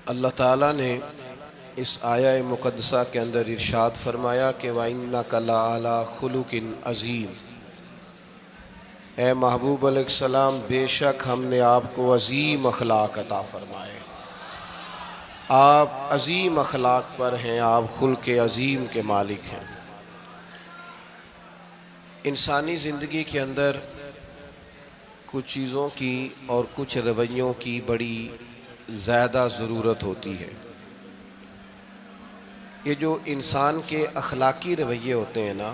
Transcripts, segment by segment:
اللہ تعالیٰ نے اس آیہ مقدسہ کے اندر ارشاد فرمایا کہ وَإِنَّكَ لَعَلَىٰ خُلُقٍ عَظِيمٍ، اے محبوب علیہ السلام بے شک ہم نے آپ کو عظیم اخلاق عطا فرمائے، آپ عظیم اخلاق پر ہیں، آپ خلق عظیم کے مالک ہیں۔ انسانی زندگی کے اندر کچھ چیزوں کی اور کچھ رویوں کی بڑی زیادہ ضرورت ہوتی ہے۔ یہ جو انسان کے اخلاقی رویے ہوتے ہیں نا،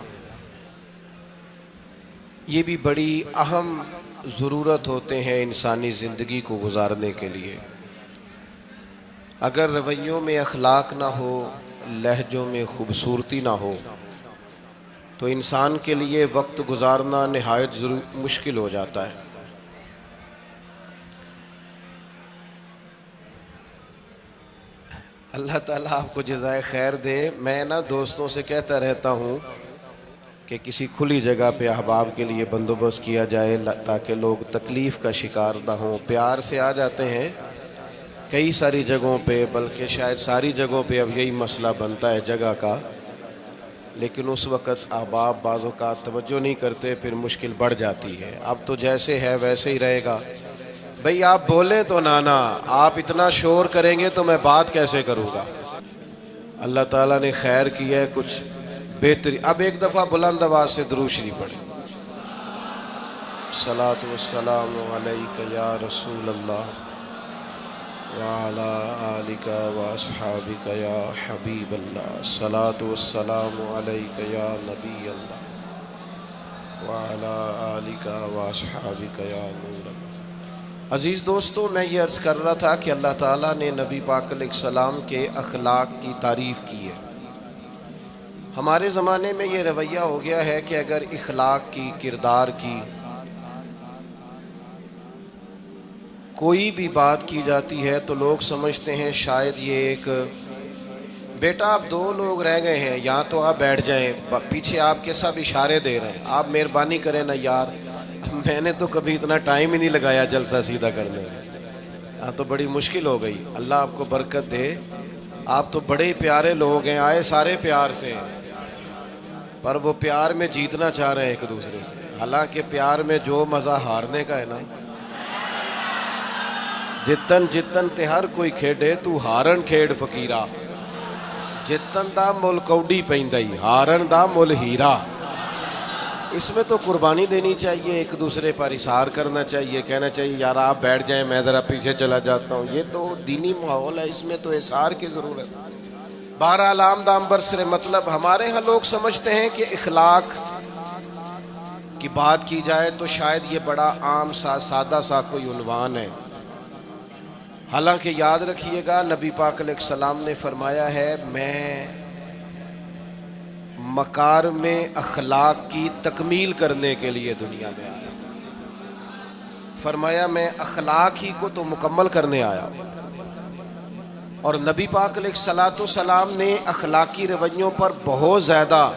یہ بھی بڑی اہم ضرورت ہوتے ہیں انسانی زندگی کو گزارنے کے لیے۔ اگر رویوں میں اخلاق نہ ہو، لہجوں میں خوبصورتی نہ ہو، تو انسان کے لیے وقت گزارنا نہایت مشکل ہو جاتا ہے۔ اللہ تعالیٰ آپ کو جزائے خیر دے۔ میں دوستوں سے کہتا رہتا ہوں کہ کسی کھلی جگہ پہ احباب کے لیے بندوبست کیا جائے تاکہ لوگ تکلیف کا شکار نہ ہوں۔ پیار سے آ جاتے ہیں کئی ساری جگہوں پہ، بلکہ شاید ساری جگہوں پہ اب یہی مسئلہ بنتا ہے جگہ کا، لیکن اس وقت احباب بعض اوقات توجہ نہیں کرتے، پھر مشکل بڑھ جاتی ہے۔ اب تو جیسے ہے ویسے ہی رہے گا۔ بھئی آپ بولیں تو نانا، آپ اتنا شور کریں گے تو میں بات کیسے کروں گا؟ اللہ تعالیٰ نے خیر کیا ہے، کچھ بہتری۔ اب ایک دفعہ بلند آواز سے درود شریف پڑھیں۔ الصلاۃ والسلام علیک یا رسول اللہ وعلی آلک واصحابک یا حبیب اللہ، الصلاۃ والسلام علیک یا نبی اللہ وعلی آلک واصحابک یا نور اللہ۔ عزیز دوستو، میں یہ عرض کر رہا تھا کہ اللہ تعالیٰ نے نبی پاک علیہ السلام کے اخلاق کی تعریف کی ہے۔ ہمارے زمانے میں یہ رویہ ہو گیا ہے کہ اگر اخلاق کی، کردار کی کوئی بھی بات کی جاتی ہے تو لوگ سمجھتے ہیں شاید یہ ایک بیٹا آپ دو لوگ رہ گئے ہیں، یا تو آپ بیٹھ جائیں، پیچھے آپ کے سب اشارے دے رہے ہیں، آپ مہربانی کریں نا یار، میں نے تو کبھی اتنا ٹائم ہی نہیں لگایا جلسہ سیدھا کرنے میں، ہاں تو بڑی مشکل ہو گئی۔ اللہ آپ کو برکت دے، آپ تو بڑے پیارے لوگ ہیں، آئے سارے پیار سے ہیں، پر وہ پیار میں جیتنا چاہ رہے ہیں ایک دوسرے سے، حالانکہ پیار میں جو مزہ ہارنے کا ہے نا، جتن جتن تے ہر کوئی کھیڈے تو ہارن کھیڈ فقیرا، جتن دا مل کوڈی پیندائی ہارن دا مل ہیرا۔ اس میں تو قربانی دینی چاہیے، ایک دوسرے پر اظہار کرنا چاہیے، کہنا چاہیے یار آپ بیٹھ جائیں میں ذرا پیچھے چلا جاتا ہوں۔ یہ تو دینی ماحول ہے، اس میں تو اظہار کی ضرورت ہے۔ بہرحال آمدام برسر مطلب ہمارے ہاں لوگ سمجھتے ہیں کہ اخلاق کی بات کی جائے تو شاید یہ بڑا عام سا سادہ سا کوئی عنوان ہے، حالانکہ یاد رکھیے گا نبی پاک علیہ السلام نے فرمایا ہے میں مکارم اخلاق کی تکمیل کرنے کے لیے دنیا میں آیا، فرمایا میں اخلاق ہی کو تو مکمل کرنے آیا۔ اور نبی پاک علیہ السلام نے اخلاقی رویوں پر بہت زیادہ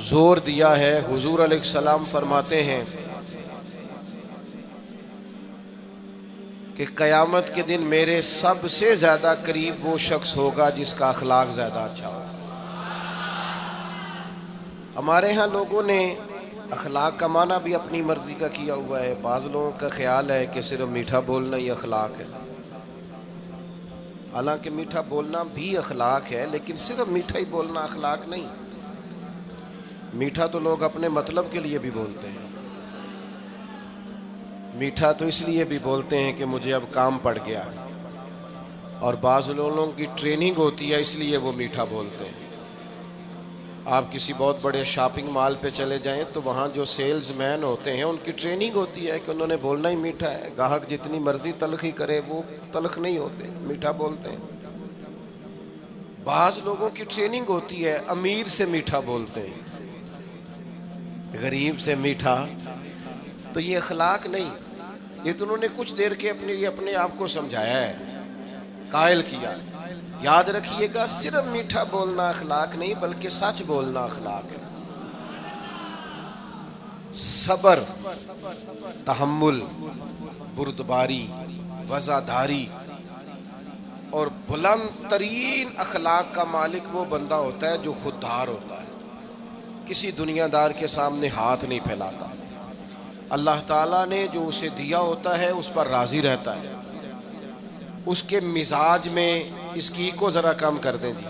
زور دیا ہے۔ حضور علیہ السلام فرماتے ہیں کہ قیامت کے دن میرے سب سے زیادہ قریب وہ شخص ہوگا جس کا اخلاق زیادہ اچھا ہوگا۔ ہمارے ہاں لوگوں نے اخلاق کا معنی بھی اپنی مرضی کا کیا ہوا ہے۔ بعض لوگوں کا خیال ہے کہ صرف میٹھا بولنا ہی اخلاق ہے، حالانکہ میٹھا بولنا بھی اخلاق ہے، لیکن صرف میٹھا ہی بولنا اخلاق نہیں۔ میٹھا تو لوگ اپنے مطلب کے لیے بھی بولتے ہیں، میٹھا تو اس لیے بھی بولتے ہیں کہ مجھے اب کام پڑ گیا، اور بعض لوگوں کی ٹریننگ ہوتی ہے اس لیے وہ میٹھا بولتے ہیں۔ آپ کسی بہت بڑے شاپنگ مال پہ چلے جائیں تو وہاں جو سیلز مین ہوتے ہیں ان کی ٹریننگ ہوتی ہے کہ انہوں نے بولنا ہی میٹھا ہے، گاہک جتنی مرضی تلخی کرے وہ تلخ نہیں ہوتے، میٹھا بولتے ہیں۔ بعض لوگوں کی ٹریننگ ہوتی ہے امیر سے میٹھا بولتے ہیں، غریب سے میٹھا، تو یہ اخلاق نہیں، یہ تو انہوں نے کچھ دیر کے اپنے آپ کو سمجھایا ہے، قائل کیا۔ یاد رکھیے گا صرف میٹھا بولنا اخلاق نہیں بلکہ سچ بولنا اخلاق ہے۔ صبر، تحمل، بردباری، وزاداری، اور بلند ترین اخلاق کا مالک وہ بندہ ہوتا ہے جو خوددار ہوتا ہے، کسی دنیا دار کے سامنے ہاتھ نہیں پھیلاتا، اللہ تعالیٰ نے جو اسے دیا ہوتا ہے اس پر راضی رہتا ہے، اس کے مزاج میں، اس کی کو ذرا کم کر دیں جی،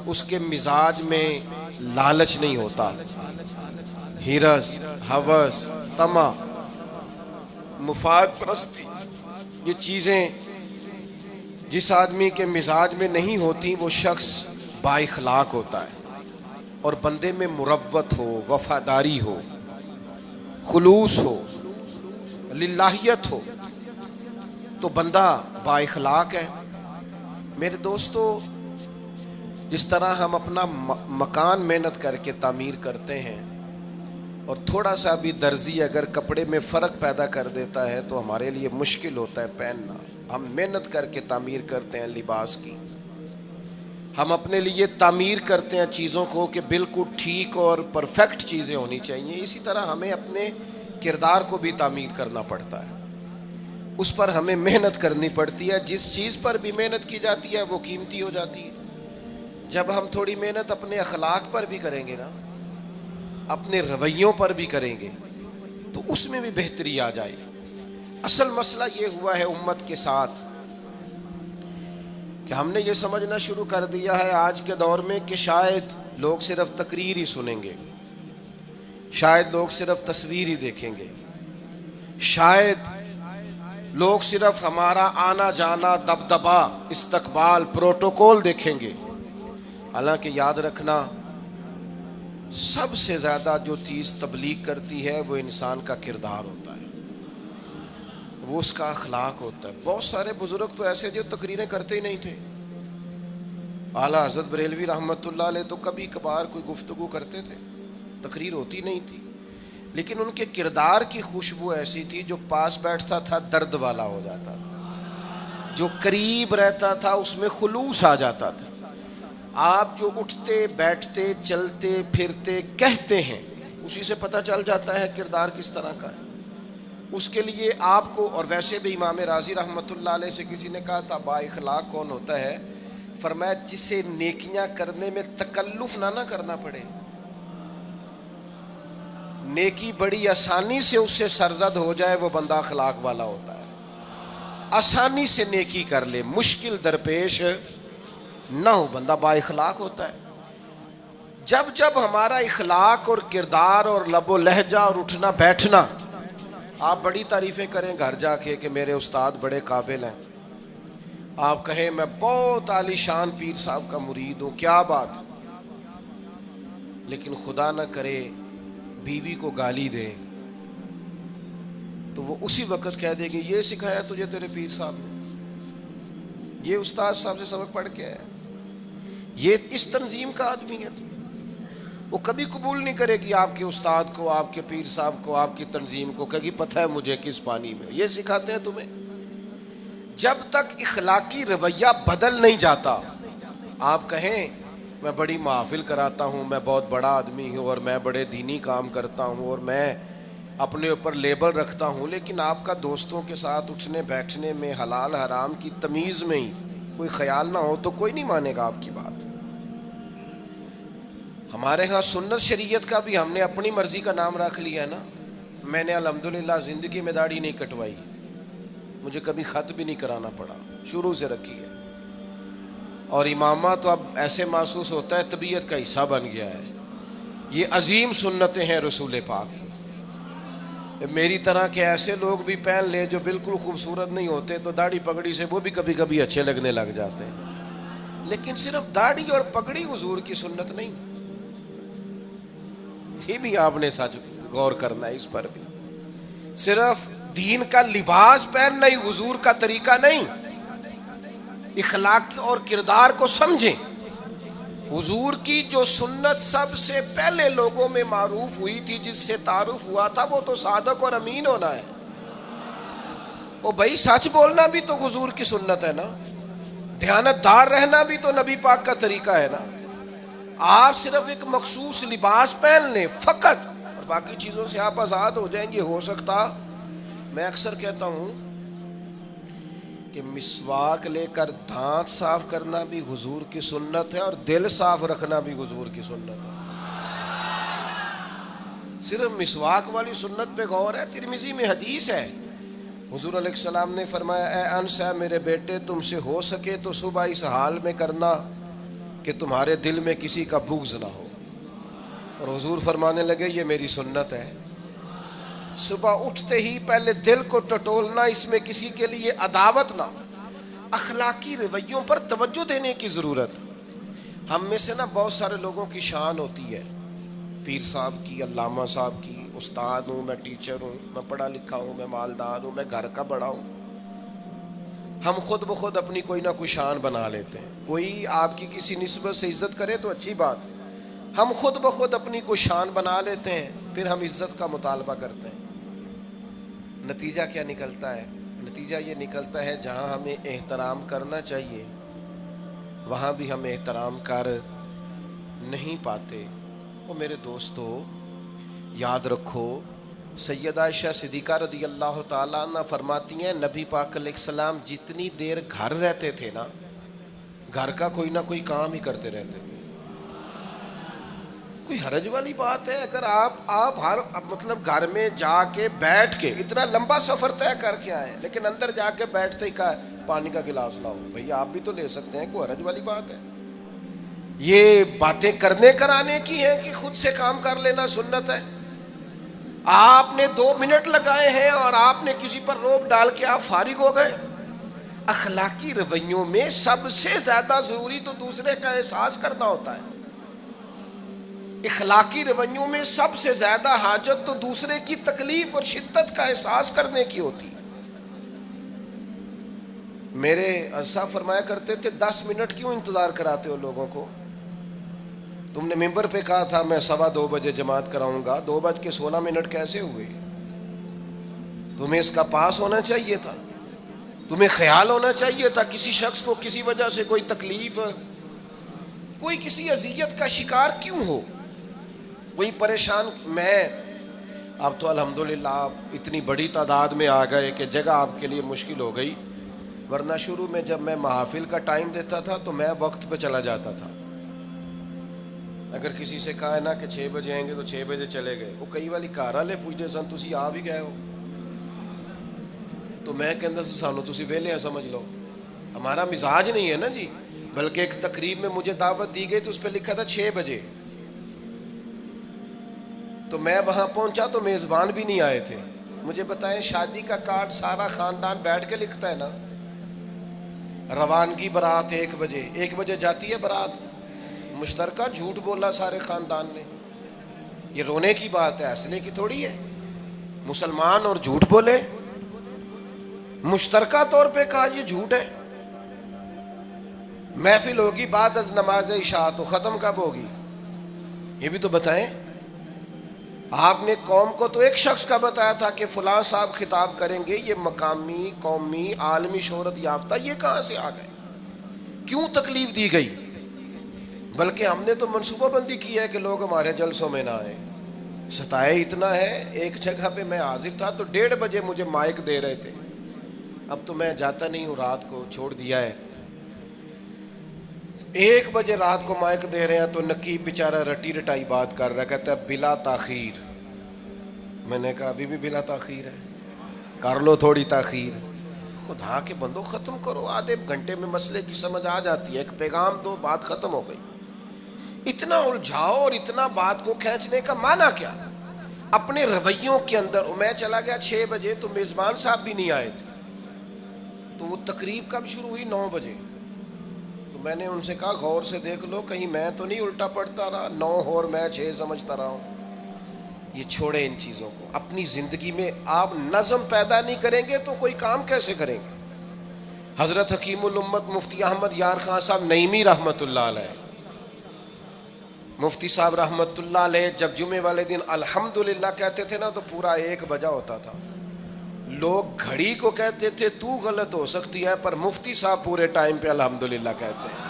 اس کے مزاج میں لالچ نہیں ہوتا، ہرس، ہوس، طمع، مفاد پرستی، یہ چیزیں جس آدمی کے مزاج میں نہیں ہوتی وہ شخص با اخلاق ہوتا ہے، اور بندے میں مروت ہو، وفاداری ہو، خلوص ہو، للہیت ہو تو بندہ با اخلاق ہے۔ میرے دوستو، جس طرح ہم اپنا مکان محنت کر کے تعمیر کرتے ہیں، اور تھوڑا سا بھی درزی اگر کپڑے میں فرق پیدا کر دیتا ہے تو ہمارے لیے مشکل ہوتا ہے پہننا، ہم محنت کر کے تعمیر کرتے ہیں لباس کی، ہم اپنے لیے تعمیر کرتے ہیں چیزوں کو کہ بالکل ٹھیک اور پرفیکٹ چیزیں ہونی چاہیے، اسی طرح ہمیں اپنے کردار کو بھی تعمیر کرنا پڑتا ہے، اس پر ہمیں محنت کرنی پڑتی ہے، جس چیز پر بھی محنت کی جاتی ہے وہ قیمتی ہو جاتی ہے۔ جب ہم تھوڑی محنت اپنے اخلاق پر بھی کریں گے نا، اپنے رویوں پر بھی کریں گے تو اس میں بھی بہتری آ جائے گی۔ اصل مسئلہ یہ ہوا ہے امت کے ساتھ کہ ہم نے یہ سمجھنا شروع کر دیا ہے آج کے دور میں کہ شاید لوگ صرف تقریر ہی سنیں گے، شاید لوگ صرف تصویر ہی دیکھیں گے، شاید لوگ صرف ہمارا آنا جانا، دبدبا، استقبال، پروٹوکول دیکھیں گے۔ حالانکہ یاد رکھنا، سب سے زیادہ جو چیز تبلیغ کرتی ہے وہ انسان کا کردار ہوتا ہے، وہ اس کا اخلاق ہوتا ہے۔ بہت سارے بزرگ تو ایسے جو تقریریں کرتے ہی نہیں تھے، اعلیٰ حضرت بریلوی رحمۃ اللہ علیہ تو کبھی کبھار کوئی گفتگو کرتے تھے، تقریر ہوتی نہیں تھی، لیکن ان کے کردار کی خوشبو ایسی تھی جو پاس بیٹھتا تھا درد والا ہو جاتا تھا، جو قریب رہتا تھا اس میں خلوص آ جاتا تھا۔ آپ جو اٹھتے بیٹھتے چلتے پھرتے کہتے ہیں اسی سے پتہ چل جاتا ہے کردار کس طرح کا ہے۔ اس کے لیے آپ کو، اور ویسے بھی امام راضی رحمۃ اللہ علیہ سے کسی نے کہا تھا با اخلاق کون ہوتا ہے؟ فرمایا جسے نیکیاں کرنے میں تکلف نہ کرنا پڑے، نیکی بڑی آسانی سے اس سے سرزد ہو جائے، وہ بندہ اخلاق والا ہوتا ہے۔ آسانی سے نیکی کر لے، مشکل درپیش نہ ہو، بندہ با اخلاق ہوتا ہے۔ جب جب ہمارا اخلاق اور کردار اور لب و لہجہ اور اٹھنا بیٹھنا، آپ بڑی تعریفیں کریں گھر جا کے کہ میرے استاد بڑے قابل ہیں، آپ کہیں میں بہت عالی شان پیر صاحب کا مرید ہوں، کیا بات، لیکن خدا نہ کرے بیوی کو گالی دے تو وہ اسی وقت کہہ دے گی یہ سکھایا تجھے تیرے پیر صاحب نے، یہ استاد صاحب سے سبق پڑھ کے آیا، یہ اس تنظیم کا آدمی ہے۔ وہ کبھی قبول نہیں کرے گی آپ کے استاد کو، آپ کے پیر صاحب کو، آپ کی تنظیم کو، کہے گی پتہ ہے مجھے کس پانی میں یہ سکھاتے ہیں تمہیں۔ جب تک اخلاقی رویہ بدل نہیں جاتا، آپ کہیں میں بڑی محافل کراتا ہوں، میں بہت بڑا آدمی ہوں اور میں بڑے دینی کام کرتا ہوں اور میں اپنے اوپر لیبل رکھتا ہوں، لیکن آپ کا دوستوں کے ساتھ اٹھنے بیٹھنے میں حلال حرام کی تمیز میں ہی کوئی خیال نہ ہو تو کوئی نہیں مانے گا آپ کی بات۔ ہمارے ہاں سنت شریعت کا بھی ہم نے اپنی مرضی کا نام رکھ لیا ہے نا۔ میں نے الحمدللہ زندگی میں داڑھی نہیں کٹوائی، مجھے کبھی خط بھی نہیں کرانا پڑا، شروع سے رکھی ہے، اور امامہ تو اب ایسے محسوس ہوتا ہے طبیعت کا حصہ بن گیا ہے۔ یہ عظیم سنتیں ہیں رسول پاک۔ میری طرح کے ایسے لوگ بھی پہن لیں جو بالکل خوبصورت نہیں ہوتے تو داڑھی پگڑی سے وہ بھی کبھی کبھی اچھے لگنے لگ جاتے ہیں، لیکن صرف داڑھی اور پگڑی حضور کی سنت نہیں، یہ بھی آپ نے سچ غور کرنا ہے اس پر بھی۔ صرف دین کا لباس پہننا ہی حضور کا طریقہ نہیں، اخلاق اور کردار کو سمجھیں۔ حضور کی جو سنت سب سے پہلے لوگوں میں معروف ہوئی تھی، جس سے تعارف ہوا تھا، وہ تو صادق اور امین ہونا ہے۔ او بھائی سچ بولنا بھی تو حضور کی سنت ہے نا، دیانت دار رہنا بھی تو نبی پاک کا طریقہ ہے نا۔ آپ صرف ایک مخصوص لباس پہن لیں فقط اور باقی چیزوں سے آپ آزاد ہو جائیں گے۔ ہو سکتا، میں اکثر کہتا ہوں کہ مسواک لے کر دانت صاف کرنا بھی حضور کی سنت ہے اور دل صاف رکھنا بھی حضور کی سنت ہے. صرف مسواک والی سنت پہ غور ہے. ترمذی میں حدیث ہے, حضور علیہ السلام نے فرمایا اے انس ہے میرے بیٹے, تم سے ہو سکے تو صبح اس حال میں کرنا کہ تمہارے دل میں کسی کا بغض نہ ہو. اور حضور فرمانے لگے یہ میری سنت ہے. صبح اٹھتے ہی پہلے دل کو ٹٹولنا, اس میں کسی کے لیے عداوت نہ. اخلاقی رویوں پر توجہ دینے کی ضرورت. ہم میں سے نا بہت سارے لوگوں کی شان ہوتی ہے, پیر صاحب کی, علامہ صاحب کی, استاد ہوں, میں ٹیچر ہوں, میں پڑھا لکھا ہوں, میں مالدار ہوں, میں گھر کا بڑا ہوں. ہم خود بخود اپنی کوئی نہ کوئی شان بنا لیتے ہیں. کوئی آپ کی کسی نسبت سے عزت کرے تو اچھی بات, ہم خود بخود اپنی کوئی شان بنا لیتے ہیں, پھر ہم عزت کا مطالبہ کرتے ہیں. نتیجہ کیا نکلتا ہے؟ نتیجہ یہ نکلتا ہے جہاں ہمیں احترام کرنا چاہیے وہاں بھی ہم احترام کر نہیں پاتے. اور میرے دوستو یاد رکھو, سیدہ عائشہ صدیقہ رضی اللہ تعالیٰ عنہ فرماتی ہیں نبی پاک علیہ السلام جتنی دیر گھر رہتے تھے نا, گھر کا کوئی نہ کوئی کام ہی کرتے رہتے تھے. کوئی حرج والی بات ہے اگر آپ ہر مطلب گھر میں جا کے بیٹھ کے اتنا لمبا سفر طے کر کے آئے لیکن اندر جا کے بیٹھتے ہی کہا پانی کا گلاس لاؤ. بھئی آپ بھی تو لے سکتے ہیں, کوئی حرج والی بات ہے؟ یہ باتیں کرنے کرانے کی ہیں کہ خود سے کام کر لینا سنت ہے؟ آپ نے 2 منٹ لگائے ہیں اور آپ نے کسی پر روب ڈال کے آپ فارغ ہو گئے. اخلاقی رویوں میں سب سے زیادہ ضروری تو دوسرے کا احساس کرنا ہوتا ہے. اخلاقی رویوں میں سب سے زیادہ حاجت تو دوسرے کی تکلیف اور شدت کا احساس کرنے کی ہوتی ہے. میرے صاحب فرمایا کرتے تھے 10 منٹ کیوں انتظار کراتے ہو لوگوں کو؟ تم نے ممبر پہ کہا تھا میں 2:15 بجے جماعت کراؤں گا, 2:16 کیسے ہوئے؟ تمہیں اس کا پاس ہونا چاہیے تھا, تمہیں خیال ہونا چاہیے تھا کسی شخص کو کسی وجہ سے کوئی تکلیف, کوئی کسی اذیت کا شکار کیوں ہو, کوئی پریشان. میں اب تو الحمدللہ آپ اتنی بڑی تعداد میں آ گئے کہ جگہ آپ کے لیے مشکل ہو گئی, ورنہ شروع میں جب میں محافل کا ٹائم دیتا تھا تو میں وقت پہ چلا جاتا تھا. اگر کسی سے کہا ہے نا کہ 6 بجے آئیں گے تو 6 بجے چلے گئے. وہ کئی والی گھر والے پوچھتے سن تسی آ بھی گئے ہو, تو میں کہندا سانو تسی ویلے ہیں سمجھ لو. ہمارا مزاج نہیں ہے نا جی. بلکہ ایک تقریب میں مجھے دعوت دی گئی تو اس پہ لکھا تھا 6 بجے, تو میں وہاں پہنچا تو میزبان بھی نہیں آئے تھے. مجھے بتائیں شادی کا کارڈ سارا خاندان بیٹھ کے لکھتا ہے نا, روانگی برات 1 بجے, 1 بجے جاتی ہے برات, مشترکہ جھوٹ بولا سارے خاندان نے. یہ رونے کی بات ہے, ہنسنے کی تھوڑی ہے. مسلمان اور جھوٹ بولے, مشترکہ طور پہ کہا یہ جھوٹ ہے. محفل ہوگی بعد از نماز عشاء, تو ختم کب ہوگی یہ بھی تو بتائیں. آپ نے قوم کو تو ایک شخص کا بتایا تھا کہ فلاں صاحب خطاب کریں گے, یہ مقامی, قومی, عالمی شہرت یافتہ, یہ کہاں سے آ گئے؟ کیوں تکلیف دی گئی؟ بلکہ ہم نے تو منصوبہ بندی کی ہے کہ لوگ ہمارے جلسوں میں نہ آئیں. ستائے اتنا ہے, ایک جگہ پہ میں حاضر تھا تو 1:30 بجے مجھے مائک دے رہے تھے. اب تو میں جاتا نہیں ہوں, رات کو چھوڑ دیا ہے. 1 بجے رات کو مائک دے رہے ہیں تو نقیب بیچارہ رٹی رٹائی بات کر رہا ہے, کہتا ہے بلا تاخیر. میں نے کہا ابھی بھی بلا تاخیر ہے, کر لو تھوڑی تاخیر. خدا کے بندو ختم کرو, آدھے گھنٹے میں مسئلے کی سمجھ آ جاتی ہے, ایک پیغام دو, بات ختم ہو گئی. اتنا الجھاؤ اور اتنا بات کو کھینچنے کا معنی کیا؟ اپنے رویوں کے اندر. میں چلا گیا 6 بجے تو میزبان صاحب بھی نہیں آئے تھے, تو وہ تقریب کب شروع ہوئی؟ 9 بجے. تو میں نے ان سے کہا غور سے دیکھ لو کہیں میں تو نہیں الٹا پڑتا رہا, 9 اور میں 6 سمجھتا رہا ہوں. یہ چھوڑے ان چیزوں کو. اپنی زندگی میں آپ نظم پیدا نہیں کریں گے تو کوئی کام کیسے کریں گے؟ حضرت حکیم الامت مفتی احمد یار خان صاحب نعیمی رحمۃ اللہ علیہ, مفتی صاحب رحمۃ اللہ علیہ, جب جمعے والے دن الحمدللہ کہتے تھے نا تو پورا 1 بجا ہوتا تھا. لوگ گھڑی کو کہتے تھے تو غلط ہو سکتی ہے, پر مفتی صاحب پورے ٹائم پہ الحمدللہ کہتے ہیں.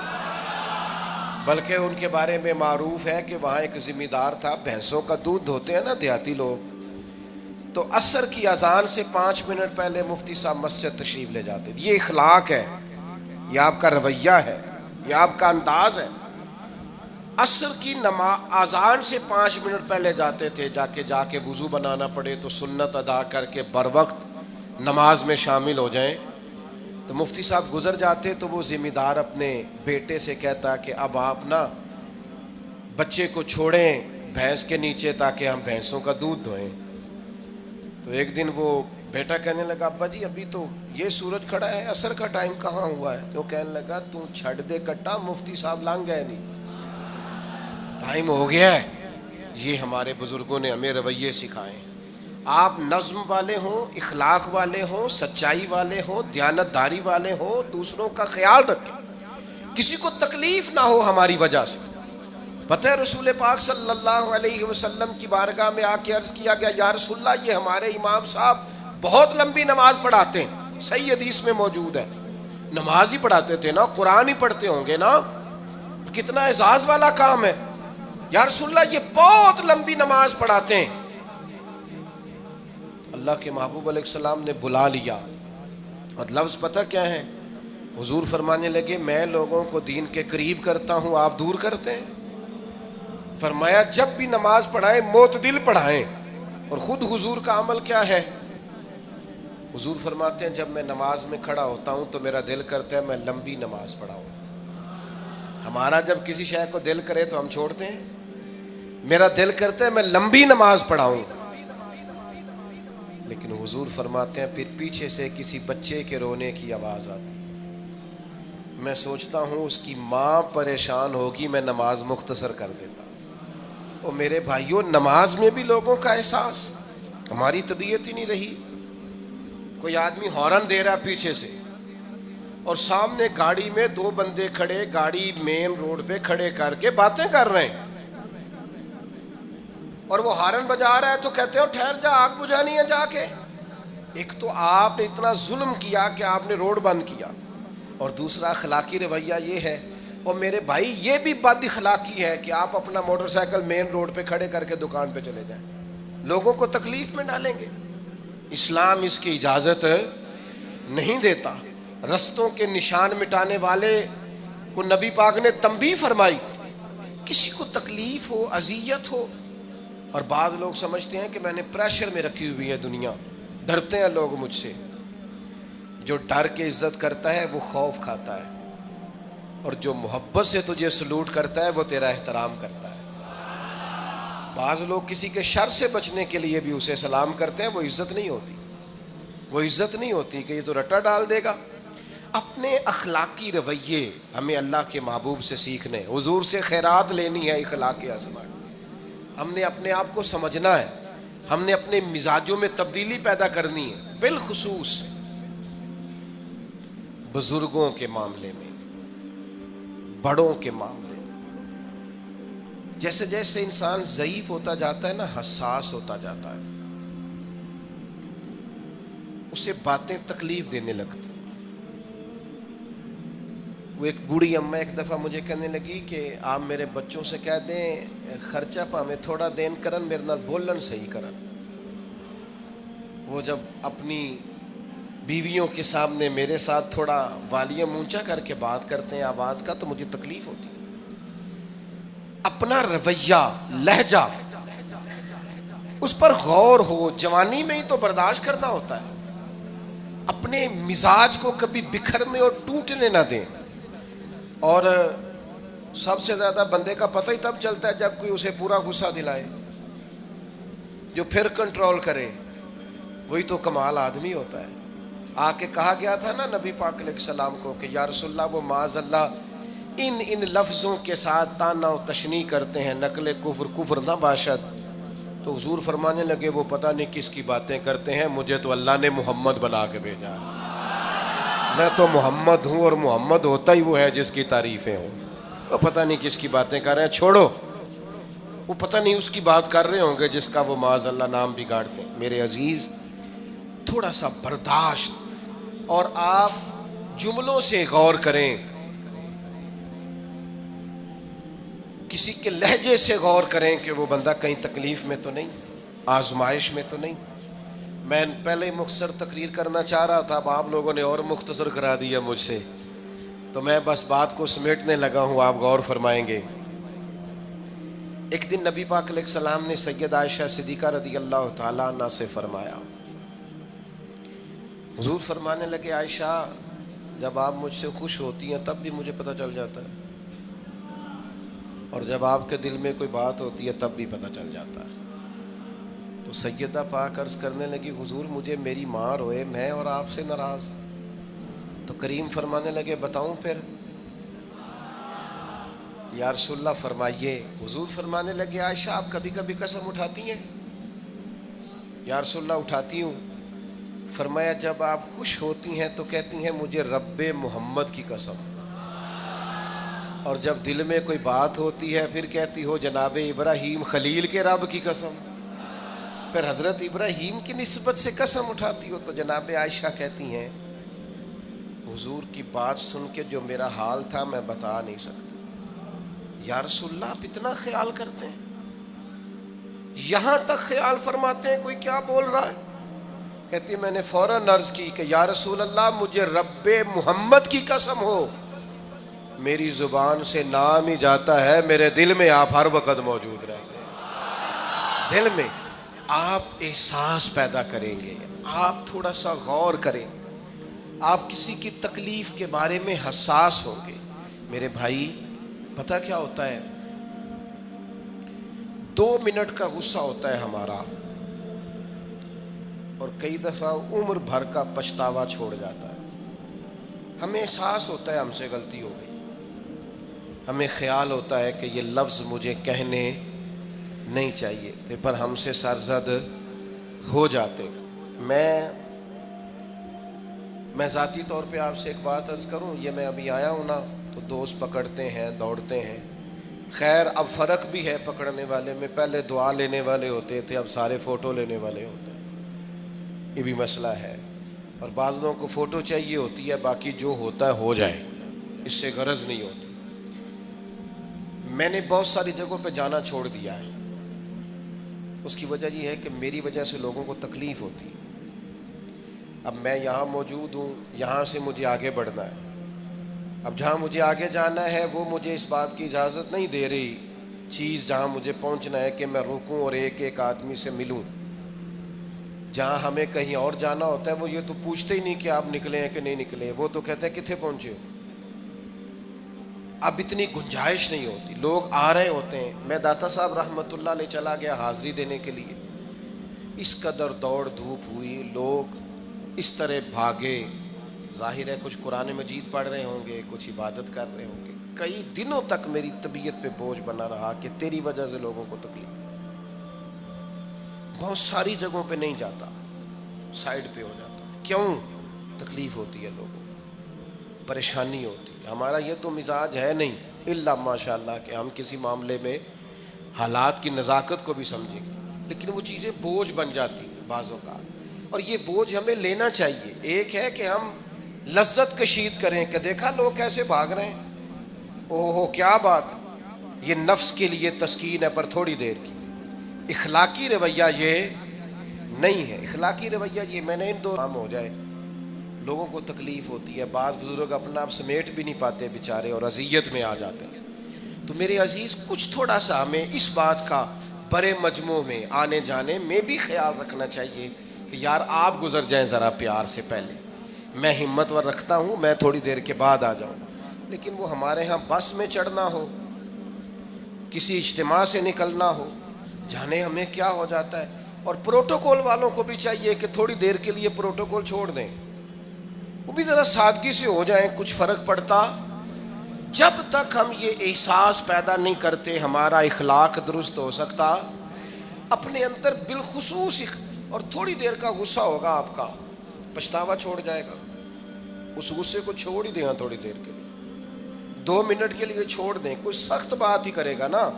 بلکہ ان کے بارے میں معروف ہے کہ وہاں ایک ذمہ دار تھا, بھینسوں کا دودھ دھوتے ہیں نا دیہاتی لوگ, تو عصر کی اذان سے 5 منٹ پہلے مفتی صاحب مسجد تشریف لے جاتے تھے. یہ اخلاق ہے, یہ آپ کا رویہ ہے, یہ آپ کا انداز ہے. عصر کی اذان سے 5 منٹ پہلے جاتے تھے, جا کے وضو بنانا پڑے تو سنت ادا کر کے بر وقت نماز میں شامل ہو جائیں. تو مفتی صاحب گزر جاتے تو وہ ذمہ دار اپنے بیٹے سے کہتا کہ اب آپ نا بچے کو چھوڑیں بھینس کے نیچے تاکہ ہم بھینسوں کا دودھ دھوئیں. تو ایک دن وہ بیٹا کہنے لگا ابا جی ابھی تو یہ سورج کھڑا ہے, عصر کا ٹائم کہاں ہوا ہے؟ تو کہنے لگا تو چھڑ دے کٹا, مفتی صاحب لانگ گئے نہیں, ٹائم ہو گیا ہے. یہ ہمارے بزرگوں نے ہمیں رویے سکھائے. آپ نظم والے ہوں, اخلاق والے ہوں, سچائی والے ہوں, دیانت داری والے ہوں, دوسروں کا خیال رکھیں, کسی کو تکلیف نہ ہو ہماری وجہ سے. پتہ ہے رسول پاک صلی اللہ علیہ وسلم کی بارگاہ میں آ کے عرض کیا گیا یا رسول اللہ یہ ہمارے امام صاحب بہت لمبی نماز پڑھاتے ہیں. صحیح حدیث میں موجود ہے, نماز ہی پڑھاتے تھے نا, قرآن ہی پڑھتے ہوں گے نا, کتنا اعزاز والا کام ہے. یا رسول اللہ یہ بہت لمبی نماز پڑھاتے ہیں. اللہ کے محبوب علیہ السلام نے بلا لیا, اور لفظ پتہ کیا ہے؟ حضور فرمانے لگے میں لوگوں کو دین کے قریب کرتا ہوں, آپ دور کرتے ہیں. فرمایا جب بھی نماز پڑھائیں معتدل پڑھائیں. اور خود حضور کا عمل کیا ہے؟ حضور فرماتے ہیں جب میں نماز میں کھڑا ہوتا ہوں تو میرا دل کرتا ہے میں لمبی نماز پڑھاؤں. ہمارا جب کسی شے کو دل کرے تو ہم چھوڑتے ہیں, میرا دل کرتا ہے میں لمبی نماز پڑھاؤں. لیکن حضور فرماتے ہیں پھر پیچھے سے کسی بچے کے رونے کی آواز آتی, میں سوچتا ہوں اس کی ماں پریشان ہوگی, میں نماز مختصر کر دیتا. اور میرے بھائیوں نماز میں بھی لوگوں کا احساس, ہماری طبیعت ہی نہیں رہی. کوئی آدمی ہارن دے رہا پیچھے سے اور سامنے گاڑی میں 2 بندے کھڑے, گاڑی مین روڈ پہ کھڑے کر کے باتیں کر رہے ہیں, اور وہ ہارن بجا رہا ہے تو کہتے ہو ٹھہر جا, آگ بجھانی ہے جا کے. ایک تو آپ نے اتنا ظلم کیا کہ آپ نے روڈ بند کیا, اور دوسرا اخلاقی رویہ یہ ہے. اور میرے بھائی یہ بھی بد اخلاقی ہے کہ آپ اپنا موٹر سائیکل مین روڈ پہ کھڑے کر کے دکان پہ چلے جائیں, لوگوں کو تکلیف میں ڈالیں گے. اسلام اس کی اجازت نہیں دیتا. رستوں کے نشان مٹانے والے کو نبی پاک نے تنبیہ فرمائی, کسی کو تکلیف ہو, اذیت ہو. اور بعض لوگ سمجھتے ہیں کہ میں نے پریشر میں رکھی ہوئی ہے دنیا, ڈرتے ہیں لوگ مجھ سے. جو ڈر کے عزت کرتا ہے وہ خوف کھاتا ہے, اور جو محبت سے تجھے سلوٹ کرتا ہے وہ تیرا احترام کرتا ہے. بعض لوگ کسی کے شر سے بچنے کے لیے بھی اسے سلام کرتے ہیں, وہ عزت نہیں ہوتی, وہ عزت نہیں ہوتی کہ یہ تو رٹا ڈال دے گا. اپنے اخلاقی رویے ہمیں اللہ کے محبوب سے سیکھنے, حضور سے خیرات لینی ہے, اخلاق حسنہ. ہم نے اپنے آپ کو سمجھنا ہے, ہم نے اپنے مزاجوں میں تبدیلی پیدا کرنی ہے, بالخصوص بزرگوں کے معاملے میں, بڑوں کے معاملے میں. جیسے جیسے انسان ضعیف ہوتا جاتا ہے نا, حساس ہوتا جاتا ہے, اسے باتیں تکلیف دینے لگتی. وہ ایک بوڑھی اماں ایک دفعہ مجھے کہنے لگی کہ آپ میرے بچوں سے کہہ دیں خرچہ پامیں تھوڑا دین کرن, میرے نال بولن صحیح کرن. وہ جب اپنی بیویوں کے سامنے میرے ساتھ تھوڑا والیوم اونچا کر کے بات کرتے ہیں آواز کا, تو مجھے تکلیف ہوتی ہے. اپنا رویہ, لہجہ, اس پر غور ہو. جوانی میں ہی تو برداشت کرنا ہوتا ہے. اپنے مزاج کو کبھی بکھرنے اور ٹوٹنے نہ دیں. اور سب سے زیادہ بندے کا پتہ ہی تب چلتا ہے جب کوئی اسے پورا غصہ دلائے, جو پھر کنٹرول کرے, وہی تو کمال آدمی ہوتا ہے. آ کے کہا گیا تھا نا نبی پاک علیہ السلام کو کہ یا رسول اللہ وہ معاذ اللہ ان لفظوں کے ساتھ تانا و تشنیع کرتے ہیں, نقل کفر نہ باشد. تو حضور فرمانے لگے وہ پتہ نہیں کس کی باتیں کرتے ہیں, مجھے تو اللہ نے محمد بنا کے بھیجا ہے, میں تو محمد ہوں, اور محمد ہوتا ہی وہ ہے جس کی تعریفیں ہوں. وہ پتہ نہیں کس کی باتیں کر رہے ہیں, چھوڑو. وہ پتہ نہیں اس کی بات کر رہے ہوں گے جس کا وہ معاذ اللہ نام بگاڑتے ہیں. میرے عزیز تھوڑا سا برداشت, اور آپ جملوں سے غور کریں, کسی کے لہجے سے غور کریں کہ وہ بندہ کہیں تکلیف میں تو نہیں, آزمائش میں تو نہیں. میں پہلے مختصر تقریر کرنا چاہ رہا تھا، اب آپ لوگوں نے اور مختصر کرا دیا مجھ سے، تو میں بس بات کو سمیٹنے لگا ہوں، آپ غور فرمائیں گے۔ ایک دن نبی پاک علیہ السلام نے سید عائشہ صدیقہ رضی اللہ تعالیٰ عنہ سے فرمایا، حضور فرمانے لگے عائشہ جب آپ مجھ سے خوش ہوتی ہیں تب بھی مجھے پتہ چل جاتا ہے، اور جب آپ کے دل میں کوئی بات ہوتی ہے تب بھی پتہ چل جاتا ہے۔ تو سیدہ پاک عرض کرنے لگی حضور مجھے میری ماں روئے میں اور آپ سے ناراض، تو کریم فرمانے لگے بتاؤں پھر؟ یا رسول اللہ فرمائیے۔ حضور فرمانے لگے عائشہ آپ کبھی کبھی قسم اٹھاتی ہیں؟ یا رسول اللہ اٹھاتی ہوں۔ فرمایا جب آپ خوش ہوتی ہیں تو کہتی ہیں مجھے رب محمد کی قسم، اور جب دل میں کوئی بات ہوتی ہے پھر کہتی ہو جناب ابراہیم خلیل کے رب کی قسم، پھر حضرت ابراہیم کی نسبت سے قسم اٹھاتی ہو۔ تو جناب عائشہ کہتی ہیں حضور کی بات سن کے جو میرا حال تھا میں بتا نہیں سکتی۔ یا رسول اللہ آپ اتنا خیال کرتے ہیں؟ یہاں تک خیال فرماتے ہیں کوئی کیا بول رہا ہے؟ کہتی میں نے فوراً عرض کی کہ یا رسول اللہ مجھے رب محمد کی قسم ہو، میری زبان سے نام ہی جاتا ہے، میرے دل میں آپ ہر وقت موجود رہتے ہیں۔ دل میں آپ احساس پیدا کریں گے، آپ تھوڑا سا غور کریں، آپ کسی کی تکلیف کے بارے میں حساس ہوں گے۔ میرے بھائی پتہ کیا ہوتا ہے، 2 منٹ کا غصہ ہوتا ہے ہمارا، اور کئی دفعہ عمر بھر کا پچھتاوا چھوڑ جاتا ہے۔ ہمیں احساس ہوتا ہے ہم سے غلطی ہو گئی، ہمیں خیال ہوتا ہے کہ یہ لفظ مجھے کہنے نہیں چاہیے تھے، پر ہم سے سرزد ہو جاتے۔ میں ذاتی طور پہ آپ سے ایک بات عرض کروں، یہ میں ابھی آیا ہوں نا تو دوست پکڑتے ہیں دوڑتے ہیں، خیر اب فرق بھی ہے پکڑنے والے میں، پہلے دعا لینے والے ہوتے تھے اب سارے فوٹو لینے والے ہوتے ہیں، یہ بھی مسئلہ ہے۔ اور بعض لوگوں کو فوٹو چاہیے ہوتی ہے، باقی جو ہوتا ہے ہو جائے، اس سے غرض نہیں ہوتی۔ میں نے بہت ساری جگہوں پہ جانا چھوڑ دیا ہے، اس کی وجہ یہ ہے کہ میری وجہ سے لوگوں کو تکلیف ہوتی ہے۔ اب میں یہاں موجود ہوں، یہاں سے مجھے آگے بڑھنا ہے، اب جہاں مجھے آگے جانا ہے وہ مجھے اس بات کی اجازت نہیں دے رہی چیز جہاں مجھے پہنچنا ہے کہ میں رکوں اور ایک ایک آدمی سے ملوں۔ جہاں ہمیں کہیں اور جانا ہوتا ہے وہ یہ تو پوچھتے ہی نہیں کہ آپ نکلے ہیں کہ نہیں نکلے، وہ تو کہتے ہیں کتنے پہنچے ہو۔ اب اتنی گنجائش نہیں ہوتی، لوگ آ رہے ہوتے ہیں۔ میں داتا صاحب رحمۃ اللہ علیہ چلا گیا حاضری دینے کے لیے، اس قدر دوڑ دھوپ ہوئی، لوگ اس طرح بھاگے، ظاہر ہے کچھ قرآن مجید پڑھ رہے ہوں گے، کچھ عبادت کر رہے ہوں گے۔ کئی دنوں تک میری طبیعت پہ بوجھ بنا رہا کہ تیری وجہ سے لوگوں کو تکلیف۔ بہت ساری جگہوں پہ نہیں جاتا، سائڈ پہ ہو جاتا۔ کیوں؟ تکلیف ہوتی ہے لوگوں کو، پریشانی ہوتی ہے۔ ہمارا یہ تو مزاج ہے نہیں الا ماشاء اللہ کہ ہم کسی معاملے میں حالات کی نزاکت کو بھی سمجھیں گے، لیکن وہ چیزیں بوجھ بن جاتی ہیں بعض اوقات، اور یہ بوجھ ہمیں لینا چاہیے۔ ایک ہے کہ ہم لذت کشید کریں کہ دیکھا لوگ کیسے بھاگ رہے ہیں، اوہ کیا بات، یہ نفس کے لیے تسکین ہے پر تھوڑی دیر کی۔ اخلاقی رویہ یہ نہیں ہے، اخلاقی رویہ یہ میں نے ان دو کام ہو جائے، لوگوں کو تکلیف ہوتی ہے، بعض بزرگ اپنا آپ سمیٹ بھی نہیں پاتے بیچارے اور اذیت میں آ جاتے ہیں۔ تو میرے عزیز کچھ تھوڑا سا ہمیں اس بات کا بڑے مجموع میں آنے جانے میں بھی خیال رکھنا چاہیے کہ یار آپ گزر جائیں ذرا پیار سے پہلے، میں ہمت ور رکھتا ہوں میں تھوڑی دیر کے بعد آ جاؤں۔ لیکن وہ ہمارے ہاں بس میں چڑھنا ہو، کسی اجتماع سے نکلنا ہو، جانے ہمیں کیا ہو جاتا ہے۔ اور پروٹوکول والوں کو بھی چاہیے کہ تھوڑی دیر کے لیے پروٹوکول چھوڑ دیں، وہ بھی ذرا سادگی سے ہو جائیں، کچھ فرق پڑتا۔ جب تک ہم یہ احساس پیدا نہیں کرتے ہمارا اخلاق درست ہو سکتا، اپنے اندر بالخصوص اور تھوڑی دیر کا غصہ ہوگا آپ کا، پچھتاوا چھوڑ جائے گا، اس غصے کو چھوڑ ہی دیں تھوڑی دیر کے لیے، 2 منٹ کے لیے چھوڑ دیں، کوئی سخت بات ہی کرے گا نا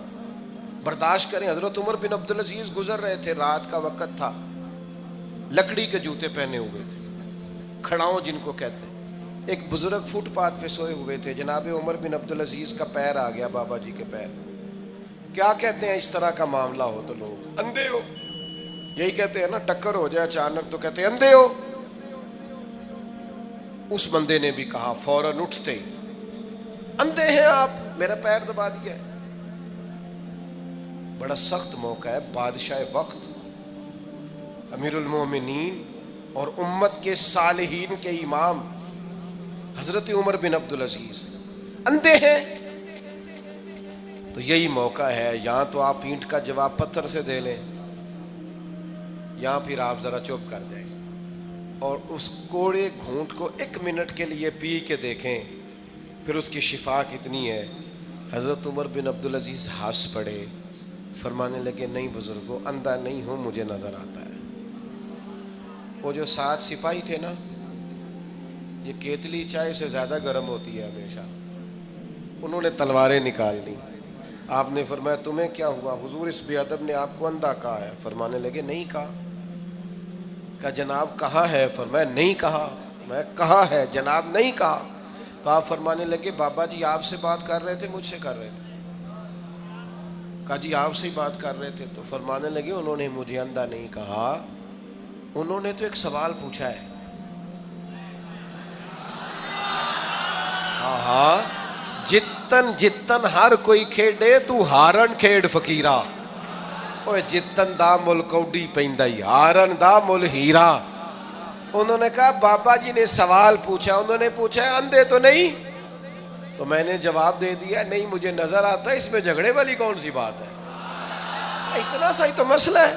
برداشت کریں۔ حضرت عمر بن عبدالعزیز گزر رہے تھے، رات کا وقت تھا، لکڑی کے جوتے پہنے ہوئے تھے، کھڑاؤں جن کو کہتے ہیں۔ ایک بزرگ فٹ پاتھ پہ سوئے ہوئے تھے، جناب عمر بن عبدالعزیز کا پیر آ گیا بابا جی کے پیر۔ کیا کہتے ہیں اس طرح کا معاملہ ہو تو لوگ اندھے ہو یہی کہتے ہیں نا، ٹکر ہو جائے اچانک تو کہتے ہیں اندھے ہو. اس بندے نے بھی کہا فوراً اٹھتے ہی، اندھے ہیں آپ، میرا پیر دبا دیا ہے. بڑا سخت موقع ہے. بادشاہ وقت، امیر المومنین اور امت کے صالحین کے امام حضرت عمر بن عبدالعزیز اندھے ہیں. تو یہی موقع ہے، یہاں تو آپ اینٹ کا جواب پتھر سے دے لیں، یہاں پھر آپ ذرا چپ کر جائیں اور اس کوڑے گھونٹ کو 1 منٹ کے لیے پی کے دیکھیں، پھر اس کی شفا کتنی ہے. حضرت عمر بن عبدالعزیز ہنس پڑے، فرمانے لگے نہیں بزرگو، اندھا نہیں ہوں، مجھے نظر آتا ہے. وہ جو 7 سپاہی تھے نا، یہ کیتلی چائے سے زیادہ گرم ہوتی ہے ہمیشہ، انہوں نے تلواریں نکال لی. آپ نے فرمایا تمہیں کیا ہوا؟ حضور اس بے ادب نے آپ کو اندھا کہا ہے. فرمانے لگے نہیں کہا. کہا جناب کہا ہے. فرمایا نہیں کہا. میں کہا ہے جناب نہیں کہا. تو آپ فرمانے لگے بابا جی آپ سے بات کر رہے تھے مجھ سے کر رہے تھے؟ کہا جی آپ سے ہی بات کر رہے تھے. تو فرمانے لگے انہوں نے مجھے اندھا نہیں کہا، انہوں نے تو ایک سوال پوچھا ہے. ہاں جتن جتن ہر کوئی کھیڈے تو ہارن کھیڈ فقیرا، اوے جتن دا مل کوڈی پیندا ہی ہارن دا مل ہیرا. انہوں نے کہا بابا جی نے سوال پوچھا، انہوں نے پوچھا ہے اندھے تو نہیں؟ تو میں نے جواب دے دیا نہیں مجھے نظر آتا ہے، اس میں جھگڑے والی کون سی بات ہے؟ اتنا سا ہی تو مسئلہ ہے.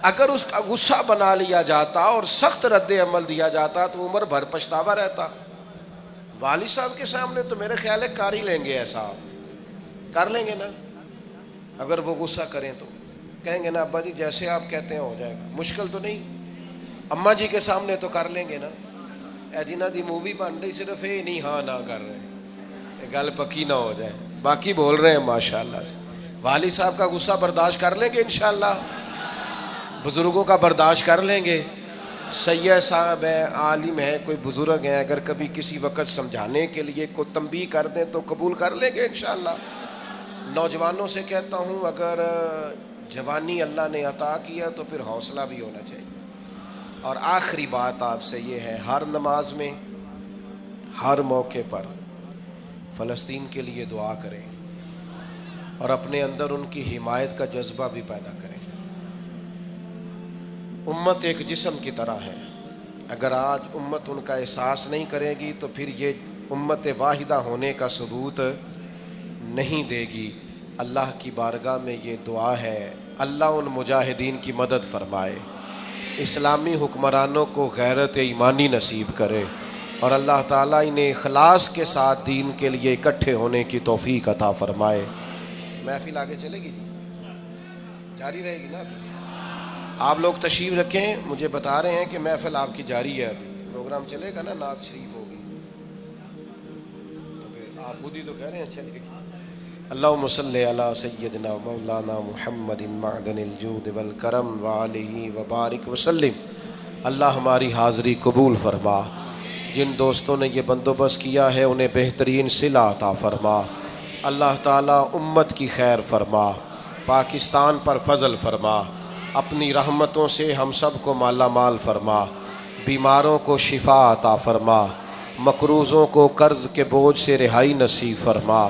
اگر اس کا غصہ بنا لیا جاتا اور سخت رد عمل دیا جاتا تو عمر بھر پچھتاوا رہتا. والد صاحب کے سامنے تو میرے خیال ہے کر ہی لیں گے، ایسا کر لیں گے نا. اگر وہ غصہ کریں تو کہیں گے نا ابا جی جیسے آپ کہتے ہیں ہو جائے گا، مشکل تو نہیں. اماں جی کے سامنے تو کر لیں گے نا. اے جنہ دی مووی بن رہی صرف یہ نہیں ہاں نہ کر رہے، گل پکی نہ ہو جائے، باقی بول رہے ہیں ماشاءاللہ سے. والد صاحب کا غصہ برداشت کر لیں گے انشاءاللہ، بزرگوں کا برداشت کر لیں گے. سید صاحب ہیں، عالم ہیں، کوئی بزرگ ہیں، اگر کبھی کسی وقت سمجھانے کے لیے کوئی تنبیہ کر دیں تو قبول کر لیں گے انشاءاللہ. نوجوانوں سے کہتا ہوں اگر جوانی اللہ نے عطا کیا تو پھر حوصلہ بھی ہونا چاہیے. اور آخری بات آپ سے یہ ہے، ہر نماز میں ہر موقع پر فلسطین کے لیے دعا کریں اور اپنے اندر ان کی حمایت کا جذبہ بھی پیدا کریں. امت ایک جسم کی طرح ہے، اگر آج امت ان کا احساس نہیں کرے گی تو پھر یہ امت واحدہ ہونے کا ثبوت نہیں دے گی. اللہ کی بارگاہ میں یہ دعا ہے، اللہ ان مجاہدین کی مدد فرمائے، اسلامی حکمرانوں کو غیرت ایمانی نصیب کرے، اور اللہ تعالیٰ انہیں اخلاص کے ساتھ دین کے لیے اکٹھے ہونے کی توفیق عطا فرمائے. محفل آگے چلے گی جی، جاری رہے گی نا؟ آپ لوگ تشریف رکھیں، مجھے بتا رہے ہیں کہ محفل آپ کی جاری ہے، ابھی پروگرام چلے گا نا، نعت شریف ہوگی تو پھر آپ خود ہی تو کہہ رہے ہیں چلے گی. اللہم صلی علی سیدنا و مولانا محمد معدن الجود والکرم وآلہ وبارک وسلم. اللہ ہماری حاضری قبول فرما. جن دوستوں نے یہ بندوبست کیا ہے انہیں بہترین صلہ عطا فرما. اللہ تعالیٰ امت کی خیر فرما، پاکستان پر فضل فرما، اپنی رحمتوں سے ہم سب کو مالا مال فرما، بیماروں کو شفا عطا فرما، مقروضوں کو قرض کے بوجھ سے رہائی نصیب فرما،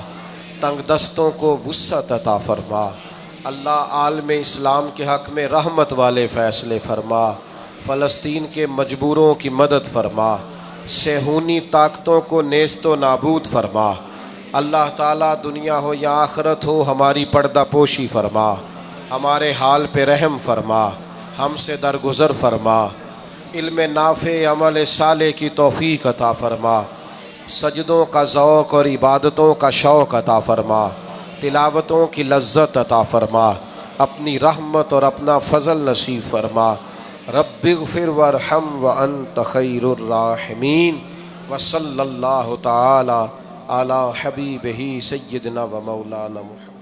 تنگ دستوں کو وسعت عطا فرما. اللہ عالم اسلام کے حق میں رحمت والے فیصلے فرما، فلسطین کے مجبوروں کی مدد فرما، صہیونی طاقتوں کو نیست و نابود فرما. اللہ تعالیٰ دنیا ہو یا آخرت ہو ہماری پردہ پوشی فرما، ہمارے حال پہ رحم فرما، ہم سے درگزر فرما، علم نافع عمل صالح کی توفیق عطا فرما، سجدوں کا ذوق اور عبادتوں کا شوق عطا فرما، تلاوتوں کی لذت عطا فرما، اپنی رحمت اور اپنا فضل نصیب فرما. رب اغفر وارحم وانت خیر الراحمین. وصلی اللہ تعالی علی حبیبہ سیدنا و مولانا محمد.